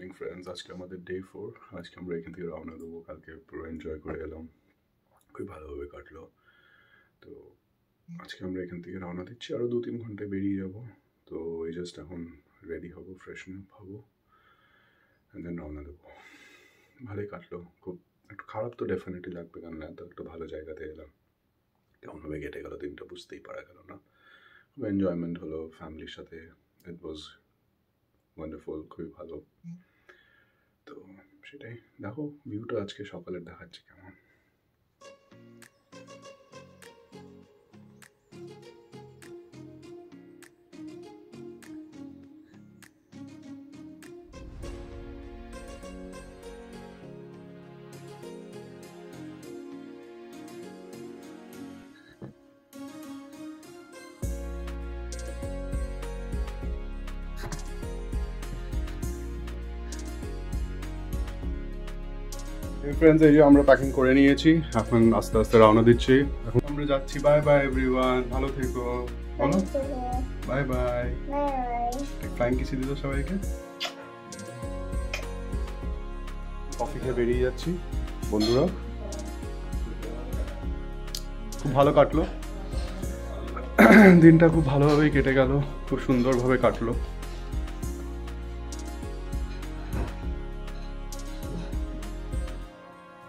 Morning friends, আজকে আমাদের day 4। আজকে আমরা এখান থেকে রওনা দেবো। কালকে পুরো এনজয় করে এলাম, খুবই ভালোভাবে কাটলো। তো আজকে আমরা এখান থেকে রওনা দিচ্ছি, আরও 2-3 ঘন্টায় বেরিয়ে যাব। তো এই জাস্ট এখন রেডি হবো, ফ্রেশন আপ হবো, অ্যান্ড দেন রওনা দেবো। ভালোই কাটলো, খুব একটু খারাপ তো ডেফিনেটলি লাগবে, কারণ এত একটা ভালো জায়গাতে এলাম, কেমনভাবে কেটে গেলো দিনটা বুঝতেই পারা গেল না। খুব এনজয়মেন্ট হলো ফ্যামিলির সাথে, ইট ওয়াজ ওয়ান্ডারফুল, খুবই ভালো। তো সেটাই, দেখো ভিউটা আজকে সকালের দেখাচ্ছে কেমন। ফ্রেন্ডস, এই যে আমরা প্যাকিং করে নিয়েছি, এখন আস্তে আস্তে রওনা দিচ্ছি। এখন আমরা যাচ্ছি। বাই বাই এভরিওয়ান, ভালো থেকো, বলো বাই বাই। ফ্লাইং কিসি দিল সবাইকে। কফি খেয়ে বেরিয়ে যাচ্ছি বন্ধুরা। খুব ভালো কাটলো দিনটা, খুব ভালোভাবেই কেটে গেল, খুব সুন্দরভাবে কাটলো।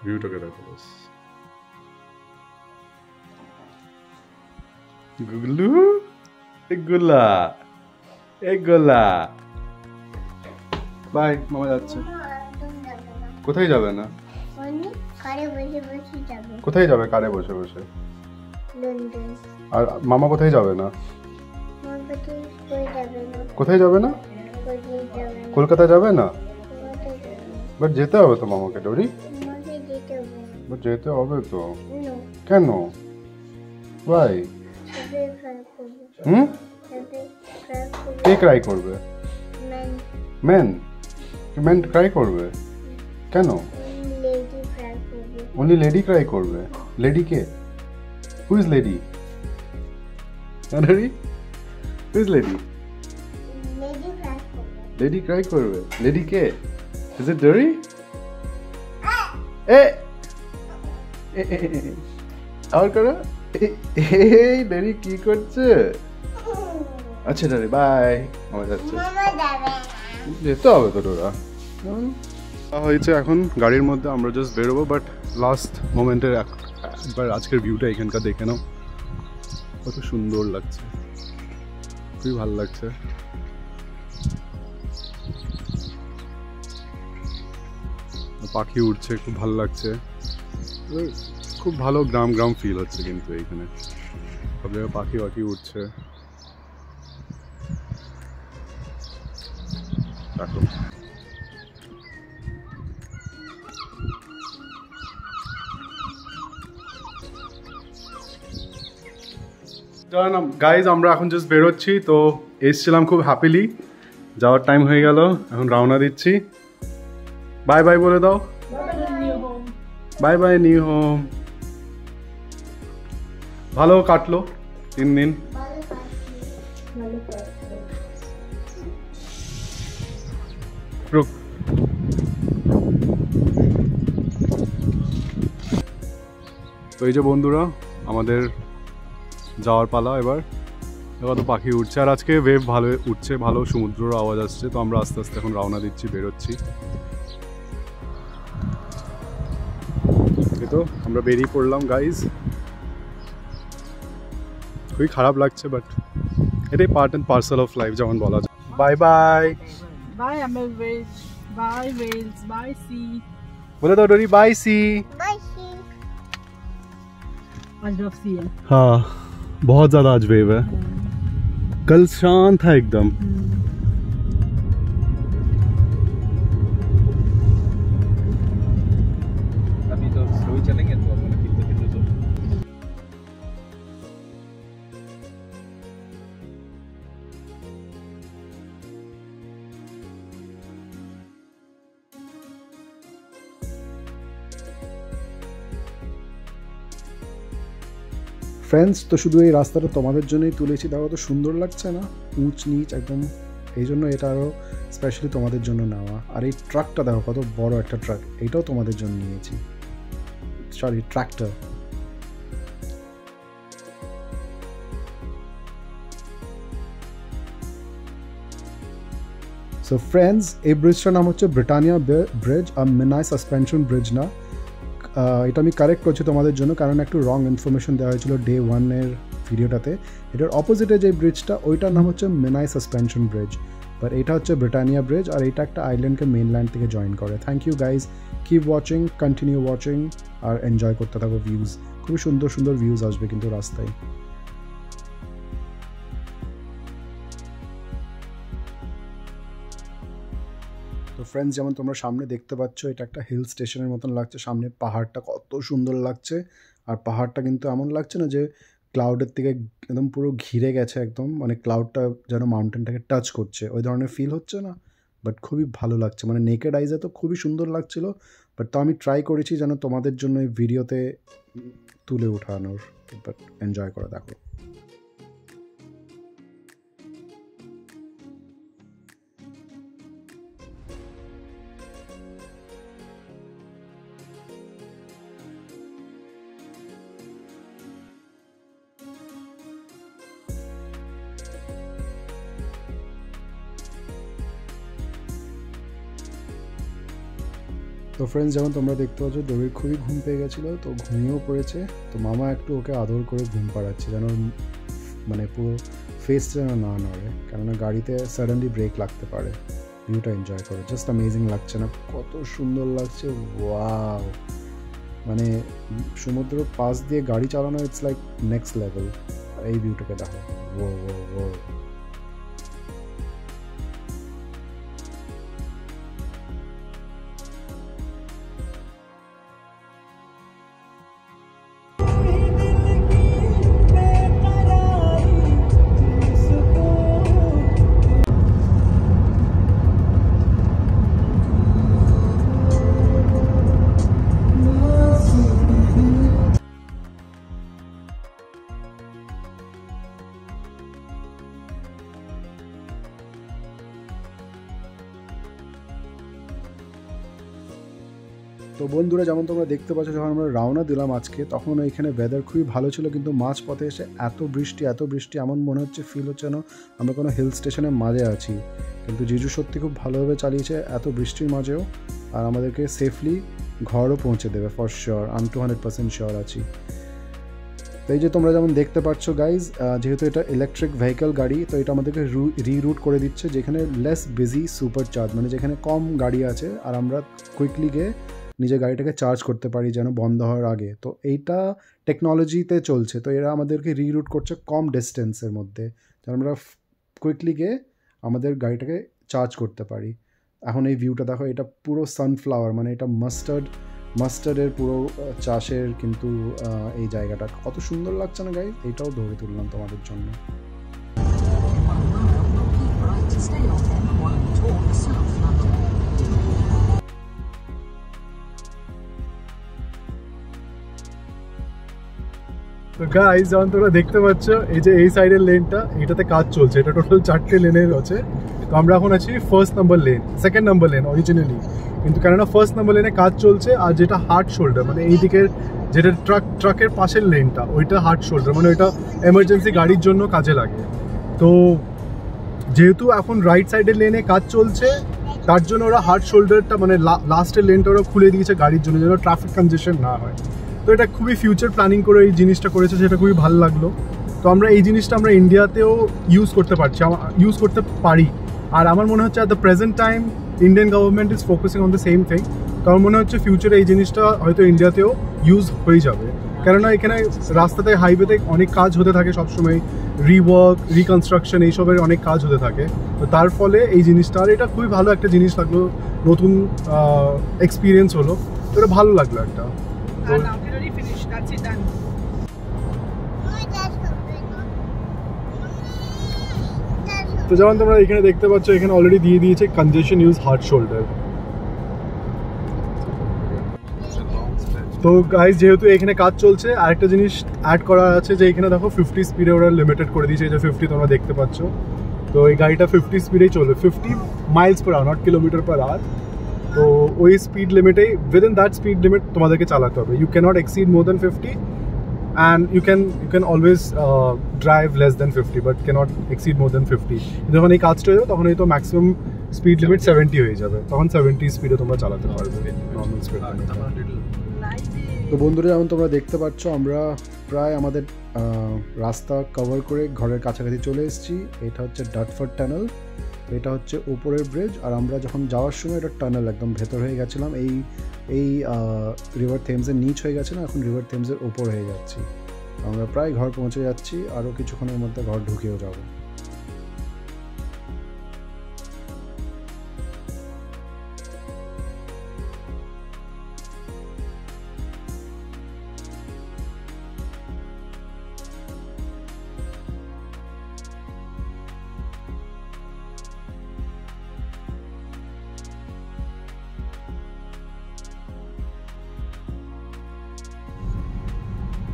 ভিউটাকে দেখো বাস। গুগলু, এগুলা এগুলা বাই, মামা যাচ্ছে। কোথায় যাবে না? কোথায় যাবে? কারে বসে বসে। আর মামা কোথায় যাবে না? কোথায় যাবে না? কলকাতা যাবে না? বাট যেতে হবে তো মামাকে, ডোরি। বাট যেতে হবে তো। কেন? ভাই কে ক্রাই করবে? মেন মেন ক্রাই করবে কেন? অনলি লেডি ক্রাই করবে। লেডি কে? Who is lady? Dori, who is lady? Lady cry করবে। লেডি কে? Is it Dori? এ আর করো। এই ডোরি কি করছে? আচ্ছা ডোরি বাই, আমার যাচ্ছে। যেতে হবে তো ডোরা। হয়েছে এখন গাড়ির মধ্যে, আমরা জাস্ট বেরোবো। বাট লাস্ট মোমেন্টের একবার আজকের ভিউটা এখানকার দেখে নাও, কত সুন্দর লাগছে, খুবই ভালো লাগছে। পাখি উঠছে, খুব ভালো লাগছে, খুব ভালো গ্রাম গ্রাম ফিল হচ্ছে কিন্তু এইখানে সব জায়গায় পাখি পাখি উঠছে। দেখো গাইজ, আমরা এখন জাস্ট বেরোচ্ছি। তো এসছিলাম খুব হ্যাপিলি, যাওয়ার টাইম হয়ে গেল, এখন রওনা দিচ্ছি। বাই বাই বলে দাও। Bye bye new home. ভালো কাটলো 3 দিন। তো এই যে বন্ধুরা, আমাদের যাওয়ার পালা এবার। এবার তো পাখি উঠছে, আর আজকে ওয়েভ ভালো উঠছে, ভালো সমুদ্রের আওয়াজ আসছে। তো আমরা আস্তে আস্তে এখন রওনা দিচ্ছি, বেরোচ্ছি। তো আমরা বেরিয়ে পড়লাম গাইজ। খুবই খারাপ লাগছে, বাট এটাই part and parcel of life, যেমন বলা যায়। Bye bye. Bye Amelvage, bye Wales, bye সি। बोले तो डोरी बाय सी। आज रफ सी है। हाँ, बहुत ज्यादा आज वेव है, कल शांत था एकदम। अभी तो स्लो ही चलेंगे तो ফ্রেন্ডস, তো শুধু এই রাস্তাটা তোমাদের জন্যই তুলেছি। দেখো তো সুন্দর লাগছে না? উঁচ নিচ একদম এই জন্য এটা আরও স্পেশালি তোমাদের জন্য নেওয়া। আর এই ট্রাকটা দেখো কত বড় একটা ট্রাক, এইটাও তোমাদের জন্য নিয়েছি, সরি ট্র্যাক্টর। সো ফ্রেন্ডস, এই ব্রিজটার নাম হচ্ছে ব্রিটানিয়া ব্রিজ, আর মেনাই সাসপেনশন ব্রিজ না। এটা আমি কারেক্ট করছি তোমাদের জন্য, কারণ একটু রং ইনফরমেশন দেওয়া হয়েছিল ডে 1-এর ভিডিওটাতে। এটার অপোজিটে যে ব্রিজটা ওইটার নাম হচ্ছে মেনাই সাসপেনশন ব্রিজ, বাট এটা হচ্ছে ব্রিটানিয়া ব্রিজ, আর এটা একটা আইল্যান্ডকে মেনল্যান্ড থেকে জয়েন করে। Thank you guys, keep watching, continue watching, আর এনজয় করতে থাকো ভিউজ। খুবই সুন্দর সুন্দর ভিউজ আসবে কিন্তু রাস্তায়। তো ফ্রেন্ডস, যেমন তোমরা সামনে দেখতে পাচ্ছ, এটা একটা হিল স্টেশনের মতন লাগছে। সামনে পাহাড়টা কত সুন্দর লাগছে, আর পাহাড়টা কিন্তু এমন লাগছে না যে ক্লাউডের থেকে একদম পুরো ঘিরে গেছে, একদম মানে ক্লাউডটা যেন মাউন্টেনটাকে টাচ করছে, ওই ধরনের ফিল হচ্ছে না। বাট খুবই ভালো লাগছে, মানে নেকেড আইজে তো খুবই সুন্দর লাগছিল। বাট তো আমি ট্রাই করেছি যেন তোমাদের জন্য এই ভিডিওতে তুলে ওঠানোর, বাট এনজয় করে দেখো। তো ফ্রেন্ডস, যেমন তোমরা দেখতে পাচ্ছ, দড়ির খুবই ঘুম পেয়ে গেছিলো, তো ঘুমিয়েও পড়েছে। তো মামা একটু ওকে আদর করে ঘুম পাড়াচ্ছে, যেন মানে পুরো ফেসটা যেন না নড়ে, কেননা গাড়িতে সাডেনলি ব্রেক লাগতে পারে। ভিউটা এনজয় করো, জাস্ট অ্যামেজিং লাগছে না? কত সুন্দর লাগছে, ওয়াও! মানে সমুদ্র পাশ দিয়ে গাড়ি চালানো, ইটস লাইক নেক্সট লেভেল। এই ভিউটাকে দেখো, ও ও ও। তো বন্ধুরা, যেমন তোমরা দেখতে পাচ্ছ, যখন আমরা রওনা দিলাম আজকে, তখন এখানে ওয়েদার খুবই ভালো ছিল, কিন্তু মাঝ পথে এসে এত বৃষ্টি, এমন মনে হচ্ছে, ফিল হচ্ছে না আমরা কোনো হিল স্টেশনের মাঝে আছি। কিন্তু জিজু সত্যি খুব ভালোভাবে চালিয়েছে এত বৃষ্টির মাঝেও, আর আমাদেরকে সেফলি ঘরও পৌঁছে দেবে ফর শিওর, আমি 200% শিওর আছি। তো এই যে তোমরা যেমন দেখতে পাচ্ছ গাইজ, যেহেতু এটা ইলেকট্রিক ভেহিক্যাল গাড়ি, তো এটা আমাদেরকে রিরুট করে দিচ্ছে, যেখানে লেস বিজি সুপার চার্জ, মানে যেখানে কম গাড়ি আছে আর আমরা কুইকলি গিয়ে নিজের গাড়িটাকে চার্জ করতে পারি যেন বন্ধ হওয়ার আগে। তো এইটা টেকনোলজিতে চলছে, তো এরা আমাদেরকে রিরুট করছে কম ডিস্টেন্সের মধ্যে, যেন আমরা কুইকলি গিয়ে আমাদের গাড়িটাকে চার্জ করতে পারি। এখন এই ভিউটা দেখো, এটা পুরো সানফ্লাওয়ার, মানে এটা মাস্টার্ডের পুরো চাষের কিন্তু এই জায়গাটা কত সুন্দর লাগছে না গাইজ? এইটাও ধরে তুললাম তোমাদের জন্য। তো গাইজ, যেমন তোমরা দেখতে পাচ্ছ, এই যে এই সাইডের লেনটা, এটাতে কাজ চলছে, এটা টোটাল 4টে লেনের আছে। তো আমরা এখন আছি first number lane, second number lane originally, কিন্তু কেননা ফার্স্ট নাম্বার লেনে কাজ চলছে। আর যেটা হার্ড শোল্ডার, মানে এই দিকের যেটা ট্রাকের পাশের লেনটা, ওইটা হার্ড শোল্ডার, মানে ওইটা এমার্জেন্সি গাড়ির জন্য কাজে লাগে। তো যেহেতু এখন রাইট সাইডের লেনে কাজ চলছে, তার জন্য ওরা হার্ড শোল্ডারটা, মানে লাস্টের লেনটা ওরা খুলে দিয়েছে গাড়ির জন্য, যেন ট্রাফিক কনজেশন না হয়। তো এটা খুবই ফিউচার প্ল্যানিং করে এই জিনিসটা করেছে, সেটা খুবই ভালো লাগলো। তো আমরা এই জিনিসটা আমরা ইন্ডিয়াতেও ইউজ করতে পারি। আর আমার মনে হচ্ছে at the present time Indian government is focusing on the same thing. তো আমার মনে হচ্ছে ফিউচারে এই জিনিসটা হয়তো ইন্ডিয়াতেও ইউজ হয়ে যাবে, কেননা এখানে রাস্তাতে, হাইওয়েতে অনেক কাজ হতে থাকে সবসময়, রিওয়ার্ক, রিকনস্ট্রাকশন, এইসবের অনেক কাজ হতে থাকে। তো তার ফলে এই জিনিসটা, আর এটা খুবই ভালো একটা জিনিস লাগলো, নতুন এক্সপিরিয়েন্স হলো, তো এটা ভালো লাগলো একটা। তো যেমন তোমরা এখানে দেখতে পাচ্ছ, এখানে অলরেডি দিয়ে দিয়েছে কনজেশন ইউজ হার্ড শোল্ডার। তো গাইজ, যেহেতু এখানে কাজ চলছে, আরেকটা জিনিস অ্যাড করা আছে, যে এখানে দেখো 50 স্পিডে ওরা লিমিটেড করে দিয়েছে, এই যে 50 তোমরা দেখতে পাচ্ছ। তো এই গাড়িটা 50 স্পিডেই চলবে, 50 miles per hour, not kilometer per hour. তো ওই স্পিড লিমিটেই, উইদিন দ্যাট স্পিড লিমিট তোমাদেরকে চালাতে হবে। You can't exceed more than 50 and you can always drive less than 50 but cannot exceed more than 50। যখন এই কাজটা হয়ে যাবে তখন এই তো ম্যাক্সিমাম স্পিড লিমিট 70 হয়ে যাবে, তখন 70 স্পিডে তোমরা চালাতে পারবে নর্মাল স্পিড। তো বন্ধুরা, যেমন তোমরা দেখতে পাচ্ছ আমরা প্রায় আমাদের রাস্তা কভার করে ঘরের কাছাকাছি চলে এসেছি। এটা হচ্ছে ডাটফোর্ড টানেল, এটা হচ্ছে উপরের ব্রিজ, আর আমরা যখন যাওয়ার সময় এটা টানেল একদম ভেতর হয়ে গেছিলাম। এই রিভার থেমসের নিচ হয়ে গেছে না, এখন রিভার থেমসের ওপর হয়ে যাচ্ছি। আমরা প্রায় ঘর পৌঁছে যাচ্ছি, আরও কিছুক্ষণের মধ্যে ঘর ঢুকেও যাব।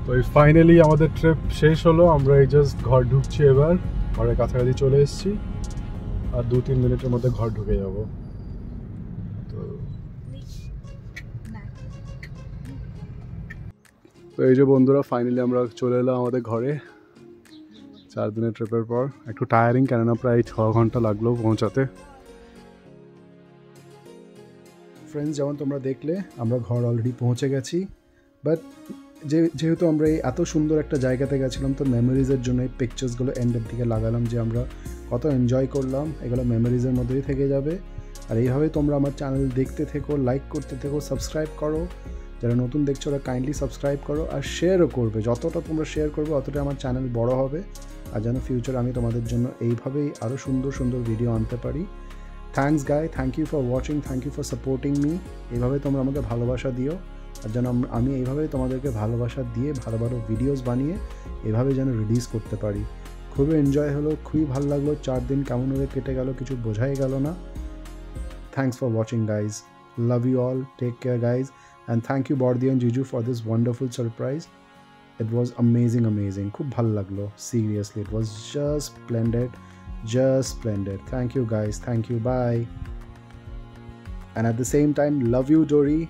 তো এই ফাইনালি আমাদের ট্রিপ শেষ হলো, আমরা এই জাস্ট ঘর ঢুকছি, এবার ঘরের কাছাকাছি চলে এসেছি, আর 2-3 মিনিটের মধ্যে ঘর ঢুকে যাব। তো এই যে বন্ধুরা, ফাইনালি আমরা চলে এলাম আমাদের ঘরে 4 দিনের ট্রিপের পর। একটু টায়ারিং, কেননা প্রায় 6 ঘন্টা লাগলো পৌঁছাতে। ফ্রেন্ডস, যেমন তোমরা দেখলে আমরা ঘর অলরেডি পৌঁছে গেছি, বাট যেহেতু আমরা এই এত সুন্দর একটা জায়গাতে গেছিলাম, তো মেমোরিজের জন্য এই পিকচার্সগুলো এন্ডের দিকে লাগালাম, যে আমরা কত এনজয় করলাম, এগুলো মেমোরিজের মধ্যেই থেকে যাবে। আর এইভাবেই তোমরা আমার চ্যানেল দেখতে থেকো, লাইক করতে থেকো, সাবস্ক্রাইব করো। যারা নতুন দেখছো ওরা কাইন্ডলি সাবস্ক্রাইব করো, আর শেয়ারও করবে। যতটা তোমরা শেয়ার করবে অতটা আমার চ্যানেল বড় হবে, আর যেন ফিউচার আমি তোমাদের জন্য এইভাবেই আরও সুন্দর সুন্দর ভিডিও আনতে পারি। Thanks guy, thank you for watching, thank you for supporting me. এইভাবে তোমরা আমাকে ভালোবাসা দিও, আর যেন আমি এইভাবেই তোমাদেরকে ভালোবাসা দিয়ে ভালো ভালো ভিডিওস বানিয়ে এভাবে যেন রিলিজ করতে পারি। খুবই এনজয় হলো, খুবই ভালো লাগলো। 4 দিন কেমনভাবে কেটে গেল কিছু বোঝাই গেল না। Thanks for watching guys, love you all, take care guys, and thank you বর্দি অ্যান্ড জিজু for this wonderful surprise. It was amazing, খুব ভালো লাগলো, seriously it was just splendid. Thank you guys, thank you, bye. And at the same time, love you Dory.